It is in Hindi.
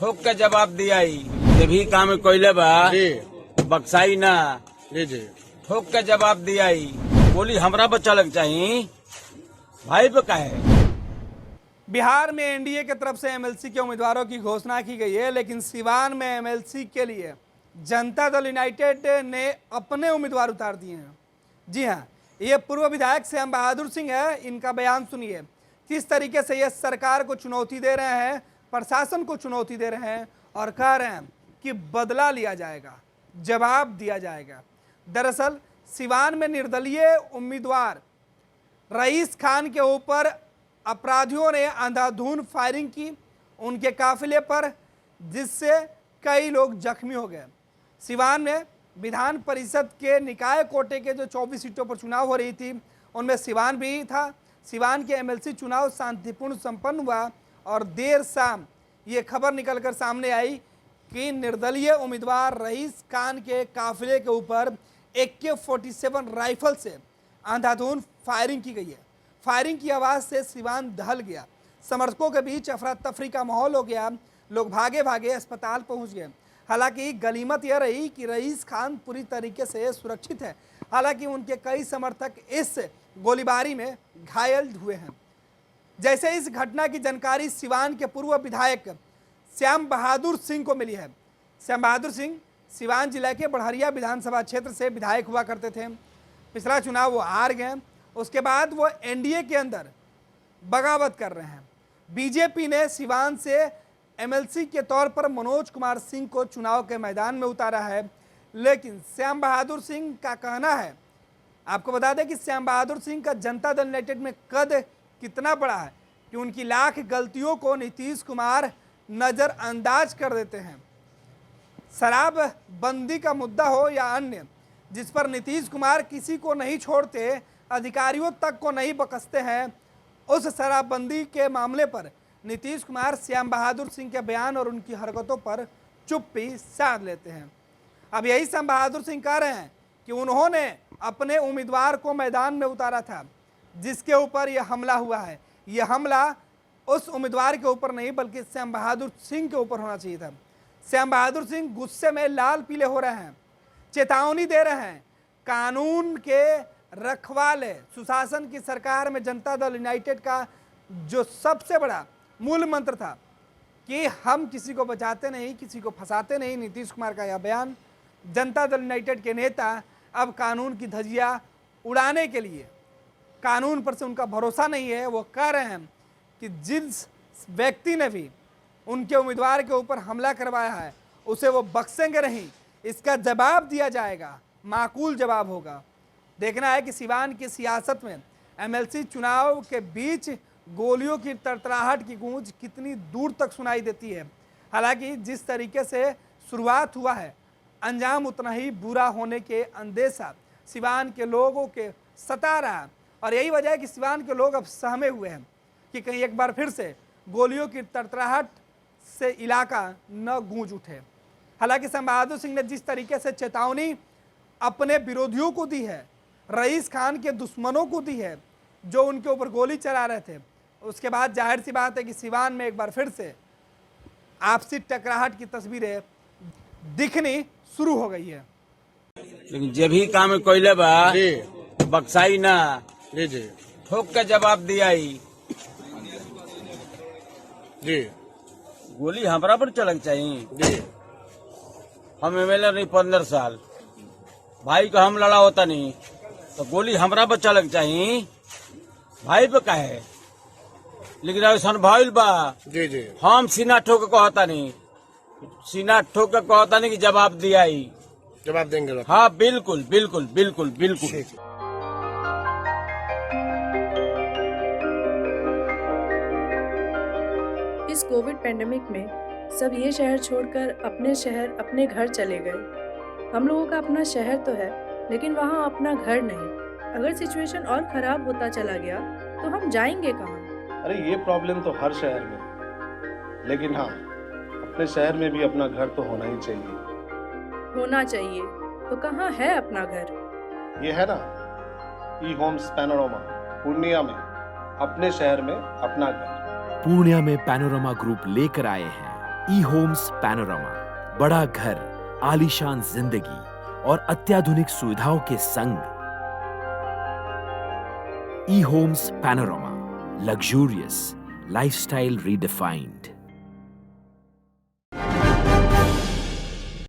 ठोक के जवाब दिया ही जब ही काम कोयले बा जी बक्साई ना जी जी ठोक के जवाब दिया ही बोली हमरा बच्चा लग चाहिए भाई पे का है। बिहार में एनडीए की तरफ से एमएलसी के उम्मीदवारों की घोषणा की गई है, लेकिन सिवान में एमएलसी के लिए जनता दल यूनाइटेड ने अपने उम्मीदवार उतार दिए हैं। जी हाँ, ये पूर्व विधायक श्याम बहादुर सिंह है। इनका बयान सुनिए, किस तरीके से ये सरकार को चुनौती दे रहे हैं, प्रशासन को चुनौती दे रहे हैं और कह रहे हैं कि बदला लिया जाएगा, जवाब दिया जाएगा। दरअसल सिवान में निर्दलीय उम्मीदवार रईस खान के ऊपर अपराधियों ने अंधाधुंध फायरिंग की उनके काफिले पर, जिससे कई लोग जख्मी हो गए। सिवान में विधान परिषद के निकाय कोटे के जो 24 सीटों पर चुनाव हो रही थी, उनमें सिवान भी था। सिवान के एमएलसी चुनाव शांतिपूर्ण संपन्न हुआ और देर शाम ये खबर निकलकर सामने आई कि निर्दलीय उम्मीदवार रईस खान के काफिले के ऊपर AK-47 राइफल से अंधाधुंध फायरिंग की गई है। फायरिंग की आवाज़ से सिवान दहल गया, समर्थकों के बीच अफरा तफरी का माहौल हो गया, लोग भागे भागे अस्पताल पहुंच गए। हालांकि गनीमत यह रही कि रईस खान पूरी तरीके से सुरक्षित है। हालांकि उनके कई समर्थक इस गोलीबारी में घायल हुए हैं। जैसे इस घटना की जानकारी सिवान के पूर्व विधायक श्याम बहादुर सिंह को मिली है। श्याम बहादुर सिंह सिवान जिला के बढ़हरिया विधानसभा क्षेत्र से विधायक हुआ करते थे। पिछला चुनाव वो हार गए, उसके बाद वो एनडीए के अंदर बगावत कर रहे हैं। बीजेपी ने सिवान से एमएलसी के तौर पर मनोज कुमार सिंह को चुनाव के मैदान में उतारा है, लेकिन श्याम बहादुर सिंह का कहना है, आपको बता दें कि श्याम बहादुर सिंह का जनता दल यूनाइटेड में कद कितना बड़ा है कि उनकी लाख गलतियों को नीतीश कुमार नज़रअंदाज कर देते हैं। शराब बंदी का मुद्दा हो या अन्य, जिस पर नीतीश कुमार किसी को नहीं छोड़ते, अधिकारियों तक को नहीं बकसते हैं, उस शराबबंदी के मामले पर नीतीश कुमार श्याम बहादुर सिंह के बयान और उनकी हरकतों पर चुप्पी साध लेते हैं। अब यही श्याम बहादुर सिंह कह रहे हैं कि उन्होंने अपने उम्मीदवार को मैदान में उतारा था, जिसके ऊपर यह हमला हुआ है। यह हमला उस उम्मीदवार के ऊपर नहीं बल्कि श्याम बहादुर सिंह के ऊपर होना चाहिए था। श्याम बहादुर सिंह गुस्से में लाल पीले हो रहे हैं, चेतावनी दे रहे हैं। कानून के रखवाले सुशासन की सरकार में जनता दल यूनाइटेड का जो सबसे बड़ा मूल मंत्र था कि हम किसी को बचाते नहीं, किसी को फंसाते नहीं, नीतीश कुमार का यह बयान, जनता दल यूनाइटेड के नेता अब कानून की धज्जियां उड़ाने के लिए, कानून पर से उनका भरोसा नहीं है, वो कह रहे हैं कि जिस व्यक्ति ने भी उनके उम्मीदवार के ऊपर हमला करवाया है उसे वो बख्शेंगे नहीं, इसका जवाब दिया जाएगा, माकूल जवाब होगा। देखना है कि सिवान की सियासत में एमएलसी चुनाव के बीच गोलियों की तड़तड़ाहट की गूंज कितनी दूर तक सुनाई देती है। हालांकि जिस तरीके से शुरुआत हुआ है, अंजाम उतना ही बुरा होने के अंदेशा सिवान के लोगों के सता रहा, और यही वजह है कि सिवान के लोग अब सहमे हुए हैं कि कहीं एक बार फिर से गोलियों की तड़तड़ाहट से इलाका न गूंज उठे। हालांकि श्याम बहादुर सिंह ने जिस तरीके से चेतावनी अपने विरोधियों को दी है, रईस खान के दुश्मनों को दी है जो उनके ऊपर गोली चला रहे थे, उसके बाद जाहिर सी बात है कि सिवान में एक बार फिर से आपसी टकराहट की तस्वीरें दिखनी शुरू हो गई है। लेकिन जब ही काम कोयले बा जी बक्साई ना जी जी ठोक के जवाब दिया ही जी गोली हमरा पर चलक चाहिए। जी हम एमएलए नहीं 15 साल, भाई का हम लड़ा होता नहीं तो गोली हमरा पर चलक चाहिए, भाई पे का है। लेकिन ऐसा भइल बा, जी जी हम सीना ठोक के कहता नहीं, सीना ठोक के कहता नहीं कि जवाब दिया ही। जवाब देंगे लोग। हाँ बिल्कुल बिल्कुल बिल्कुल बिल्कुल। इस कोविड पेंडेमिक में सब ये शहर छोड़कर अपने शहर अपने घर चले गए। हम लोगों का अपना शहर तो है, लेकिन वहाँ अपना घर नहीं। अगर सिचुएशन और ख़राब होता चला गया तो हम जाएंगे कहाँ? अरे ये प्रॉब्लम तो हर शहर में है, लेकिन हाँ, अपने शहर में भी अपना घर तो होना ही चाहिए। होना चाहिए तो कहाँ है अपना घर? ये है ना, ई होम्स पैनोरामा, पूर्णिया में, अपने शहर में अपना घर। पूर्णिया में पैनोरामा ग्रुप लेकर आए हैं ई होम्स पैनोरामा, बड़ा घर, आलीशान जिंदगी और अत्याधुनिक सुविधाओं के संग। E Homes Panorama, luxurious lifestyle redefined.